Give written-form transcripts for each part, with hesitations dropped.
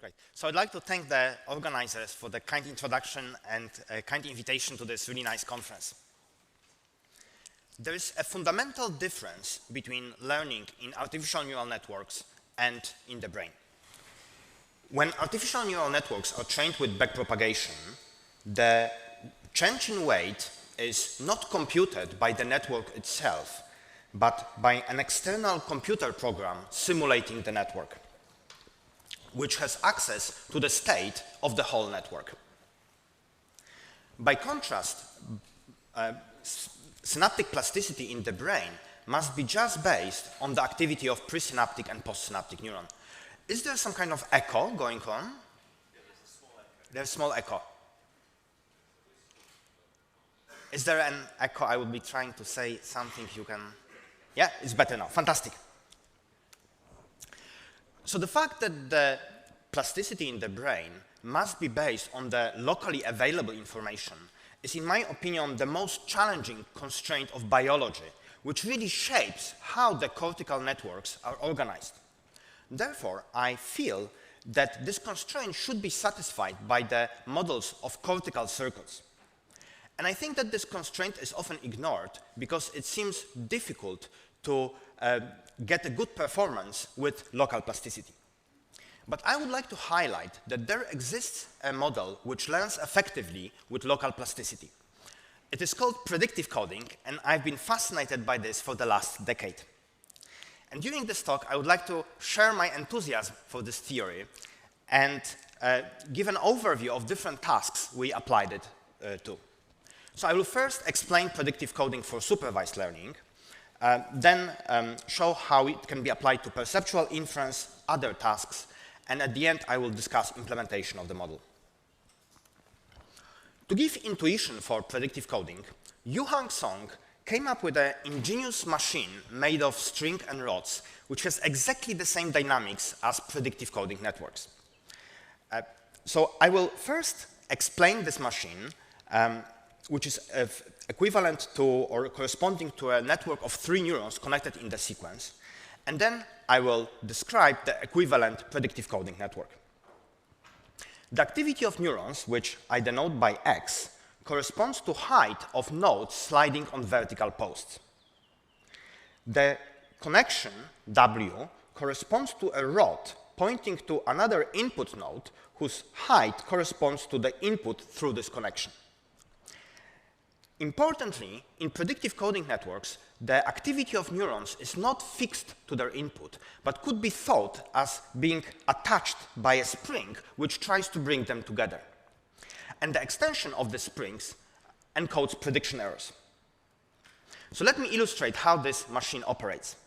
Great. So I'd like to thank the organizers for the kind introduction and kind invitation to this really nice conference. There is a fundamental difference between learning in artificial neural networks and in the brain. When artificial neural networks are trained with backpropagation, the change in weight is not computed by the network itself, but by an external computer program simulating the network, which has access to the state of the whole network. By contrast, synaptic plasticity in the brain must be just based on the activity of presynaptic and postsynaptic neuron. Is there some kind of echo going on? Yeah, there's a small echo. Is there an echo? I would be trying to say something you can... Yeah, it's better now. Fantastic. So the fact that the plasticity in the brain must be based on the locally available information is, in my opinion, the most challenging constraint of biology, which really shapes how the cortical networks are organized. Therefore, I feel that this constraint should be satisfied by the models of cortical circuits. And I think that this constraint is often ignored because it seems difficult to get a good performance with local plasticity. But I would like to highlight that there exists a model which learns effectively with local plasticity. It is called predictive coding, and I've been fascinated by this for the last decade. And during this talk, I would like to share my enthusiasm for this theory and give an overview of different tasks we applied it to. So I will first explain predictive coding for supervised learning, then show how it can be applied to perceptual inference, other tasks, and at the end, I will discuss implementation of the model. To give intuition for predictive coding, Yu-Hang Song came up with an ingenious machine made of string and rods, which has exactly the same dynamics as predictive coding networks. So I will first explain this machine, which is equivalent to or corresponding to a network of 3 neurons connected in the sequence. And then I will describe the equivalent predictive coding network. The activity of neurons, which I denote by X, corresponds to height of nodes sliding on vertical posts. The connection, W, corresponds to a rod pointing to another input node whose height corresponds to the input through this connection. Importantly, in predictive coding networks, the activity of neurons is not fixed to their input, but could be thought as being attached by a spring which tries to bring them together. And the extension of the springs encodes prediction errors. So let me illustrate how this machine operates.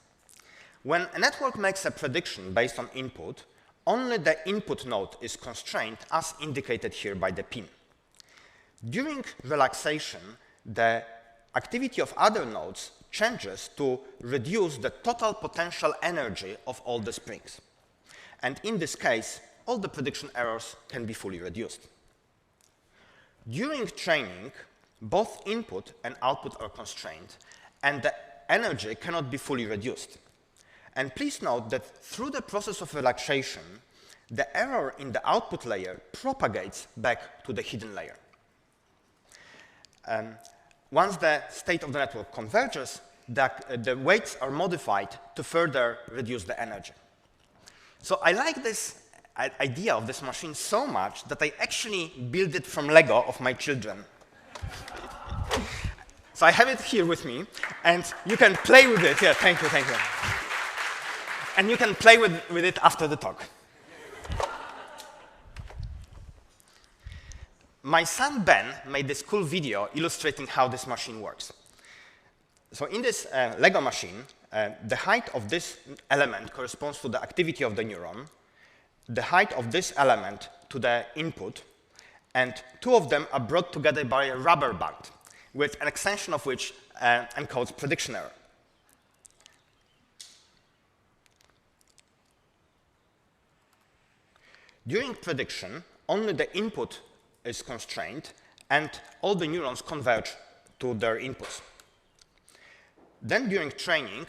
When a network makes a prediction based on input, only the input node is constrained, as indicated here by the pin. During relaxation, the activity of other nodes changes to reduce the total potential energy of all the springs. And in this case, all the prediction errors can be fully reduced. During training, both input and output are constrained, and the energy cannot be fully reduced. And please note that through the process of relaxation, the error in the output layer propagates back to the hidden layer. Once the state of the network converges, the weights are modified to further reduce the energy. So I like this idea of this machine so much that I actually built it from Lego of my children. So I have it here with me, and you can play with it. Yeah, thank you, thank you. And you can play with it after the talk. My son Ben made this cool video illustrating how this machine works. So in this Lego machine, the height of this element corresponds to the activity of the neuron, the height of this element to the input, and 2 of them are brought together by a rubber band, with an extension of which encodes prediction error. During prediction, only the input is constrained, and all the neurons converge to their inputs. Then during training,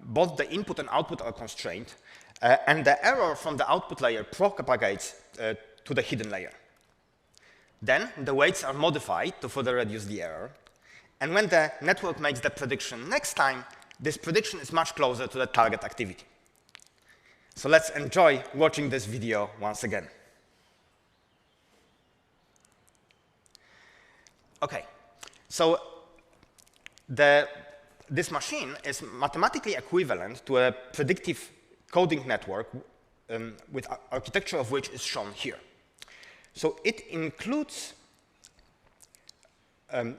both the input and output are constrained, and the error from the output layer propagates to the hidden layer. Then the weights are modified to further reduce the error. And when the network makes the prediction next time, this prediction is much closer to the target activity. So let's enjoy watching this video once again. OK, so this machine is mathematically equivalent to a predictive coding network with architecture of which is shown here. So it includes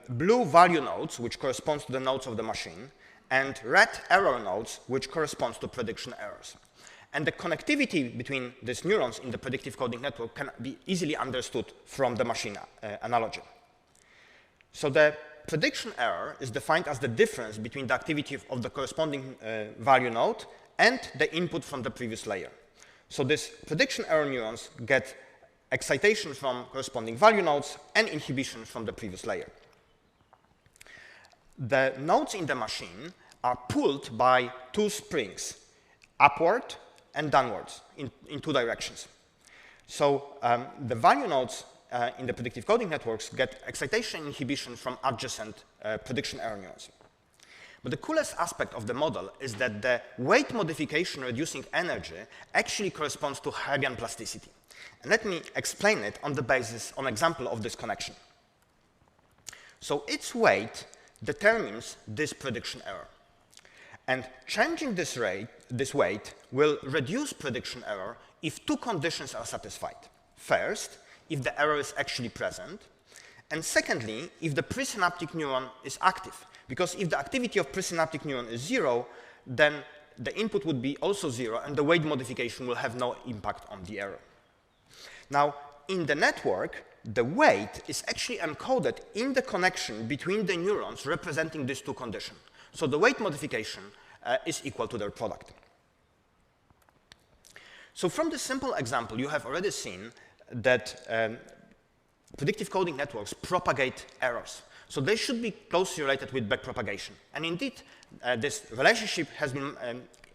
blue value nodes, which corresponds to the nodes of the machine, and red error nodes, which corresponds to prediction errors. And the connectivity between these neurons in the predictive coding network can be easily understood from the machine analogy. So the prediction error is defined as the difference between the activity of the corresponding value node and the input from the previous layer. So these prediction error neurons get excitation from corresponding value nodes and inhibition from the previous layer. The nodes in the machine are pulled by two springs, upward and downwards in two directions. So the value nodes in the predictive coding networks get excitation and inhibition from adjacent prediction error neurons. But the coolest aspect of the model is that the weight modification reducing energy actually corresponds to Hebbian plasticity. And let me explain it on an example of this connection. So its weight determines this prediction error. And changing this weight will reduce prediction error if two conditions are satisfied. First, if the error is actually present. And secondly, if the presynaptic neuron is active. Because if the activity of presynaptic neuron is 0, then the input would be also 0, and the weight modification will have no impact on the error. Now, in the network, the weight is actually encoded in the connection between the neurons representing these two conditions. So the weight modification is equal to their product. So from this simple example, you have already seen that predictive coding networks propagate errors. So they should be closely related with backpropagation. And indeed, this relationship has been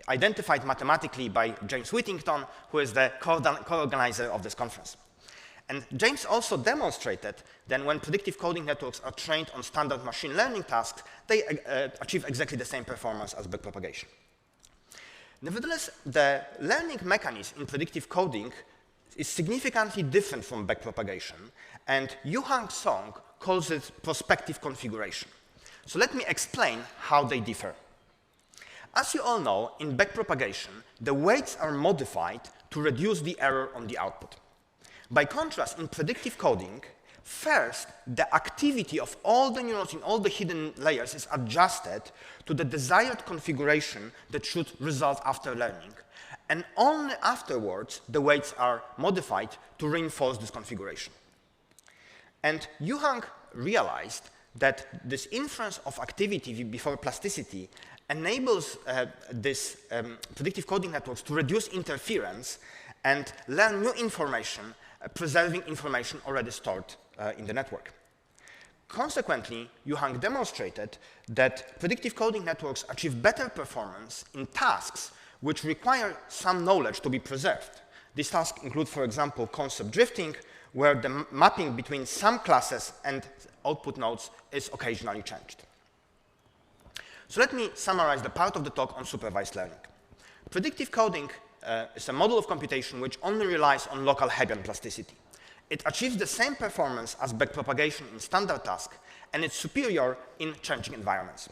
identified mathematically by James Whittington, who is the co-organizer of this conference. And James also demonstrated that when predictive coding networks are trained on standard machine learning tasks, they achieve exactly the same performance as backpropagation. Nevertheless, the learning mechanism in predictive coding is significantly different from backpropagation, and Yuhang Song calls it prospective configuration. So let me explain how they differ. As you all know, in backpropagation, the weights are modified to reduce the error on the output. By contrast, in predictive coding, first, the activity of all the neurons in all the hidden layers is adjusted to the desired configuration that should result after learning. And only afterwards, the weights are modified to reinforce this configuration. And Yuhang realized that this inference of activity before plasticity enables these predictive coding networks to reduce interference and learn new information, preserving information already stored in the network. Consequently, Yuhang demonstrated that predictive coding networks achieve better performance in tasks which require some knowledge to be preserved. These tasks include, for example, concept drifting, where the mapping between some classes and output nodes is occasionally changed. So let me summarize the part of the talk on supervised learning. Predictive coding is a model of computation which only relies on local Hebbian plasticity. It achieves the same performance as backpropagation in standard tasks, and it's superior in changing environments.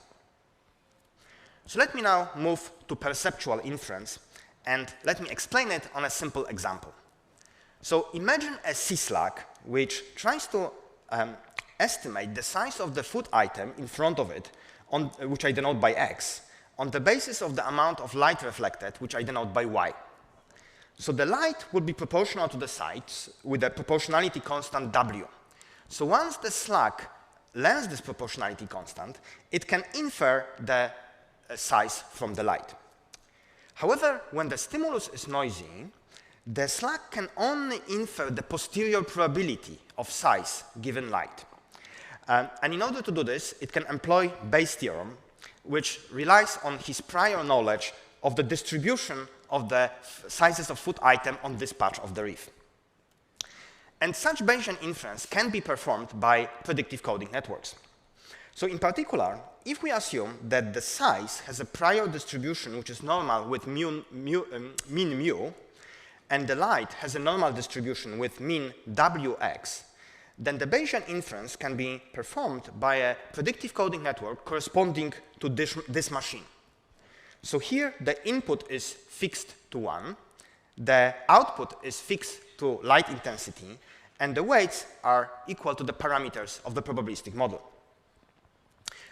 So let me now move to perceptual inference, and let me explain it on a simple example. So imagine a syslug which tries to estimate the size of the food item in front of it, which I denote by x, on the basis of the amount of light reflected, which I denote by y. So the light would be proportional to the size with a proportionality constant w. So once the slug learns this proportionality constant, it can infer the size from the light. However, when the stimulus is noisy, the slug can only infer the posterior probability of size given light. And in order to do this, it can employ Bayes' theorem, which relies on his prior knowledge of the distribution of the sizes of food item on this patch of the reef. And such Bayesian inference can be performed by predictive coding networks. So in particular, if we assume that the size has a prior distribution which is normal with mean mu, and the light has a normal distribution with mean wx, then the Bayesian inference can be performed by a predictive coding network corresponding to this machine. So here the input is fixed to 1, the output is fixed to light intensity, and the weights are equal to the parameters of the probabilistic model.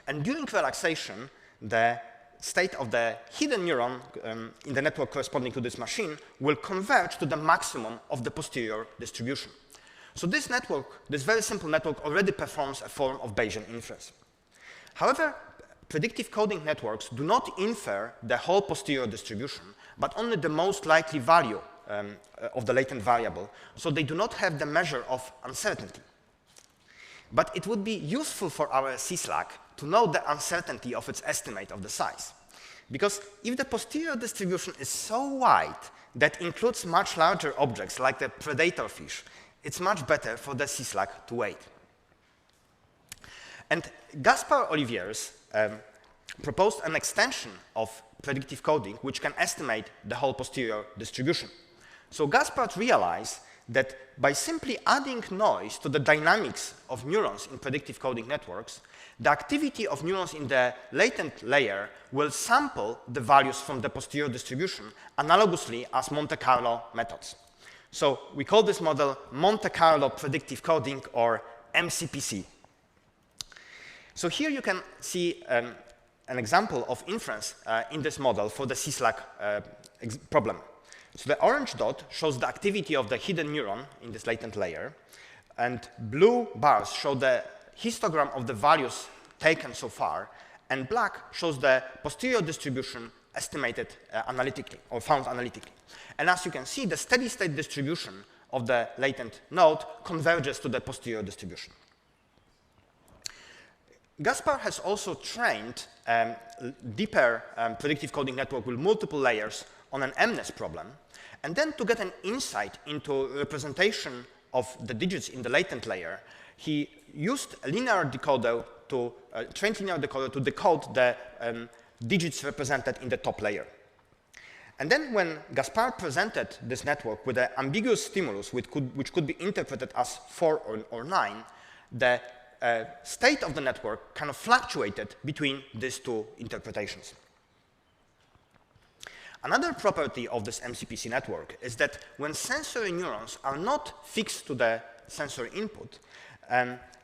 And during relaxation, the state of the hidden neuron in the network corresponding to this machine will converge to the maximum of the posterior distribution. So this network, this very simple network, already performs a form of Bayesian inference. However, predictive coding networks do not infer the whole posterior distribution, but only the most likely value of the latent variable, so they do not have the measure of uncertainty. But it would be useful for our CSLAC to know the uncertainty of its estimate of the size. Because if the posterior distribution is so wide that includes much larger objects like the predator fish, it's much better for the CSLAC to wait. And Gaspard Oliviers proposed an extension of predictive coding which can estimate the whole posterior distribution. So Gaspard realized that by simply adding noise to the dynamics of neurons in predictive coding networks, the activity of neurons in the latent layer will sample the values from the posterior distribution analogously as Monte Carlo methods. So we call this model Monte Carlo predictive coding, or MCPC. So here you can see an example of inference in this model for the CSLAC problem. So the orange dot shows the activity of the hidden neuron in this latent layer, and blue bars show the histogram of the values taken so far, and black shows the posterior distribution estimated analytically, or found analytically. And as you can see, the steady-state distribution of the latent node converges to the posterior distribution. Gaspard has also trained deeper predictive coding network with multiple layers on an MNES problem, and then to get an insight into representation of the digits in the latent layer, he used a linear decoder to trained linear decoder to decode the digits represented in the top layer. And then when Gaspard presented this network with an ambiguous stimulus which could be interpreted as 4 or 9, the state of the network kind of fluctuated between these two interpretations. Another property of this MCPC network is that when sensory neurons are not fixed to the sensory input,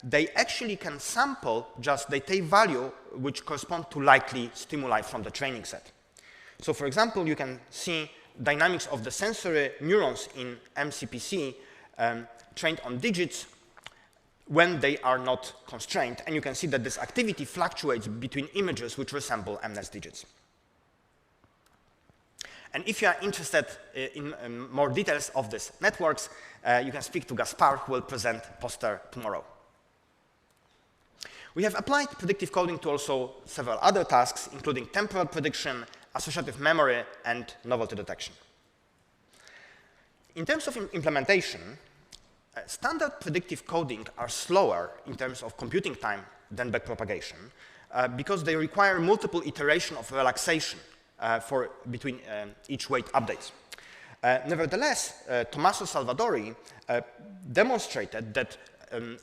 they actually can sample just the T value which correspond to likely stimuli from the training set. So for example, you can see dynamics of the sensory neurons in MCPC trained on digits when they are not constrained, and you can see that this activity fluctuates between images which resemble MNES digits. And if you are interested in more details of these networks, you can speak to Gaspard, who will present poster tomorrow. We have applied predictive coding to also several other tasks, including temporal prediction, associative memory, and novelty detection. In terms of implementation, standard predictive coding are slower in terms of computing time than backpropagation because they require multiple iterations of relaxation between each weight updates. Nevertheless, Tommaso Salvadori demonstrated that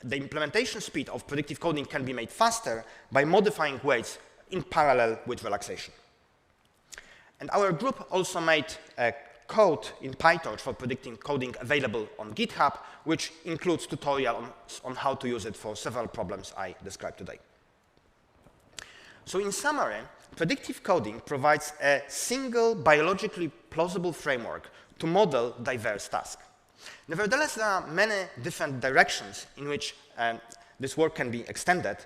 the implementation speed of predictive coding can be made faster by modifying weights in parallel with relaxation. And our group also made a code in PyTorch for predicting coding available on GitHub, which includes tutorial on how to use it for several problems I described today. So in summary, predictive coding provides a single biologically plausible framework to model diverse tasks. Nevertheless, there are many different directions in which this work can be extended.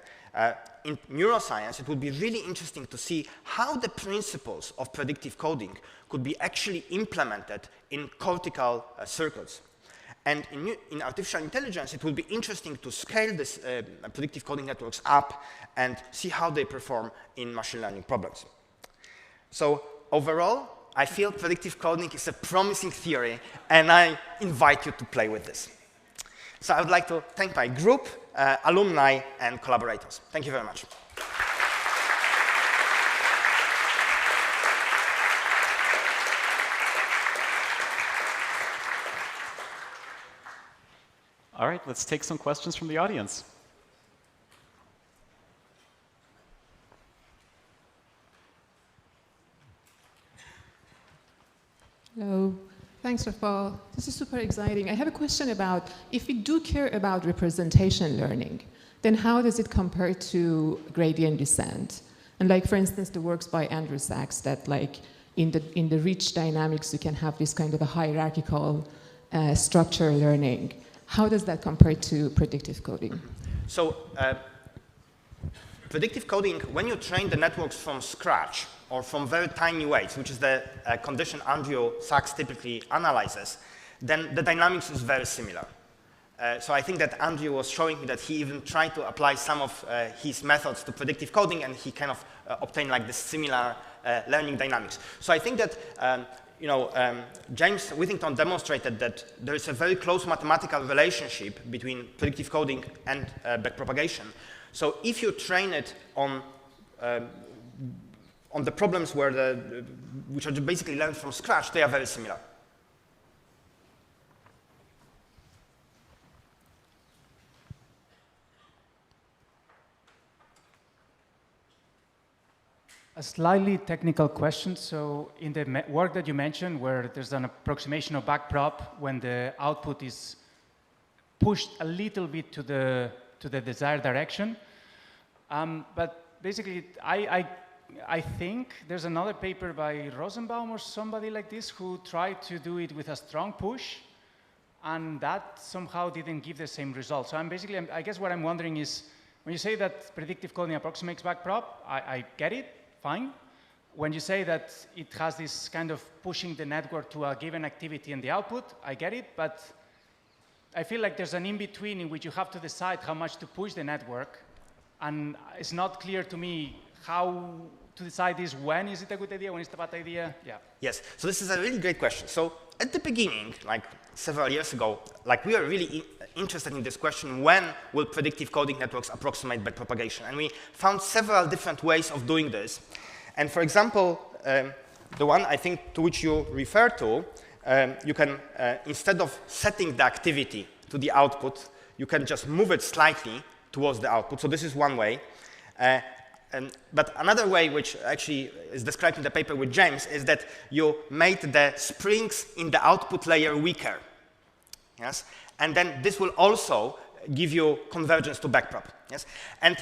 In neuroscience, it would be really interesting to see how the principles of predictive coding could be actually implemented in cortical circuits. And in artificial intelligence, it will be interesting to scale these predictive coding networks up and see how they perform in machine learning problems. So overall, I feel predictive coding is a promising theory, and I invite you to play with this. So I would like to thank my group, alumni, and collaborators. Thank you very much. All right, let's take some questions from the audience. Hello. Thanks, Rafal. This is super exciting. I have a question about, if we do care about representation learning, then how does it compare to gradient descent? And like, for instance, the works by Andrew Sachs that like in the rich dynamics, you can have this kind of a hierarchical structure learning. How does that compare to predictive coding? So predictive coding, when you train the networks from scratch or from very tiny weights, which is the condition Andrew Sachs typically analyzes, then the dynamics is very similar. So I think that Andrew was showing me that he even tried to apply some of his methods to predictive coding, and he kind of obtained like this similar learning dynamics. So I think that James Whittington demonstrated that there is a very close mathematical relationship between predictive coding and backpropagation. So if you train it on the problems which are basically learned from scratch, they are very similar. A slightly technical question. So in the work that you mentioned, where there's an approximation of backprop when the output is pushed a little bit to the desired direction, but basically, I think there's another paper by Rosenbaum or somebody like this who tried to do it with a strong push, and that somehow didn't give the same result. So I guess what I'm wondering is, when you say that predictive coding approximates backprop, I get it. Fine. When you say that it has this kind of pushing the network to a given activity in the output, I get it, but I feel like there's an in-between in which you have to decide how much to push the network, and it's not clear to me how to decide this. When is it a good idea, when is it a bad idea? Yeah. Yes, so this is a really great question. So at the beginning, like several years ago, like we were really interested in this question, when will predictive coding networks approximate backpropagation? And we found several different ways of doing this. And for example, the one I think to which you refer to, you can, instead of setting the activity to the output, you can just move it slightly towards the output. So this is one way. But another way, which actually is described in the paper with James, is that you made the springs in the output layer weaker. Yes? And then this will also give you convergence to backprop. Yes? And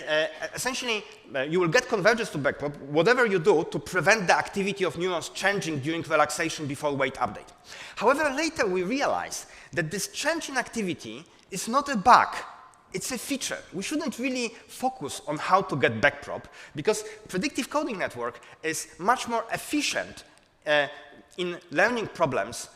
essentially, you will get convergence to backprop, whatever you do to prevent the activity of neurons changing during relaxation before weight update. However, later we realize that this change in activity is not a bug. It's a feature. We shouldn't really focus on how to get backprop, because predictive coding network is much more efficient in learning problems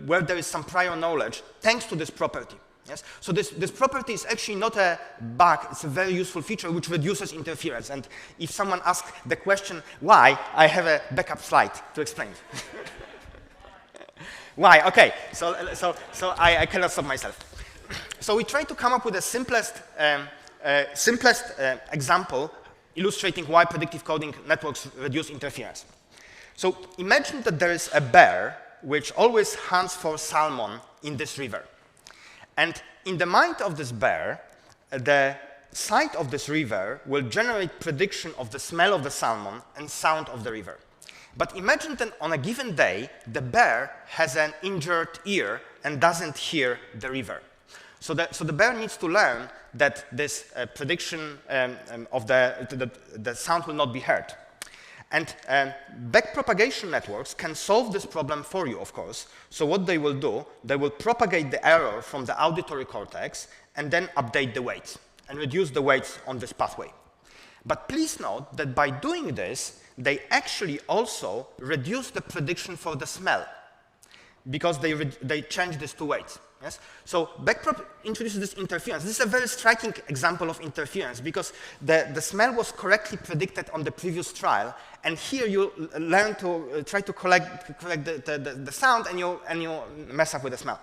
where there is some prior knowledge, thanks to this property. Yes? So this property is actually not a bug, it's a very useful feature which reduces interference. And if someone asks the question why, I have a backup slide to explain. Why? Okay, so I cannot stop myself. So we try to come up with the simplest example illustrating why predictive coding networks reduce interference. So imagine that there is a bear which always hunts for salmon in this river. And in the mind of this bear, the sight of this river will generate prediction of the smell of the salmon and sound of the river. But imagine that on a given day, the bear has an injured ear and doesn't hear the river. So the bear needs to learn that this prediction of the sound will not be heard. And backpropagation networks can solve this problem for you, of course. So what they will do, they will propagate the error from the auditory cortex and then update the weights and reduce the weights on this pathway. But please note that by doing this, they actually also reduce the prediction for the smell, because they change these two weights. Yes? So backprop introduces this interference. This is a very striking example of interference because the smell was correctly predicted on the previous trial, and here you learn to try to correct the sound, and you mess up with the smell.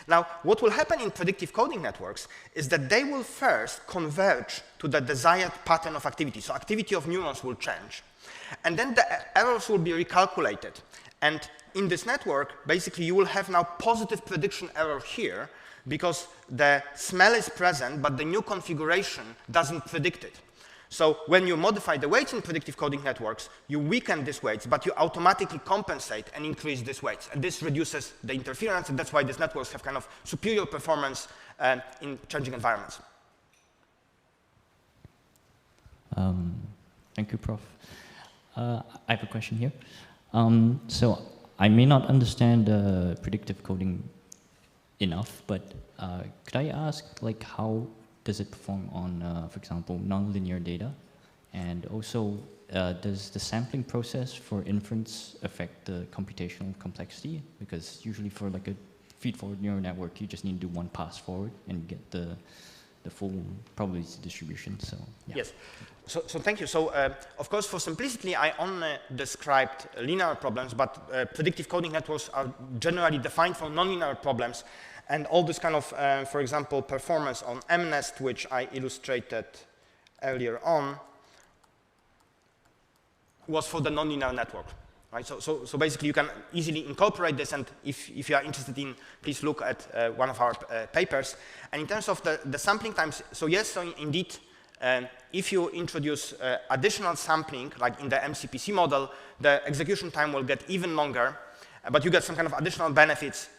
Now, what will happen in predictive coding networks is that they will first converge to the desired pattern of activity. So activity of neurons will change. And then the errors will be recalculated. And in this network, basically, you will have now positive prediction error here because the smell is present, but the new configuration doesn't predict it. So when you modify the weights in predictive coding networks, you weaken these weights, but you automatically compensate and increase these weights. And this reduces the interference, and that's why these networks have kind of superior performance in changing environments. Thank you, Prof. I have a question here. So I may not understand predictive coding enough, but could I ask, like, how does it perform on, for example, nonlinear data? And also, does the sampling process for inference affect the computational complexity? Because usually for like a feed-forward neural network, you just need to do one pass forward and get the full probability distribution. So yeah. Yes. So thank you. So of course, for simplicity, I only described linear problems, but predictive coding networks are generally defined for nonlinear problems. And all this kind of, for example, performance on MNest, which I illustrated earlier on, was for the nonlinear network. Right? So basically, you can easily incorporate this, and if you are interested in, please look at one of our papers. And in terms of the sampling times, so yes, so indeed, if you introduce additional sampling, like in the MCPC model, the execution time will get even longer, but you get some kind of additional benefits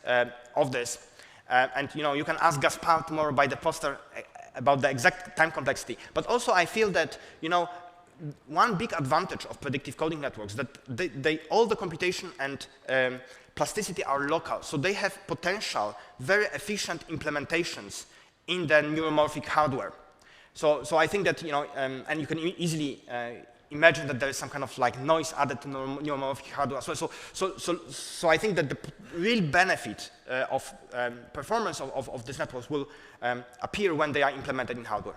of this. And you can ask Gaspar tomorrow by the poster about the exact time complexity. But also, I feel that one big advantage of predictive coding networks that all the computation and plasticity are local, so they have potential, very efficient implementations in the neuromorphic hardware. So I think that and you can easily imagine that there is some kind of like noise added to neuromorphic hardware as well. So I think that the real benefit of performance of these networks will appear when they are implemented in hardware.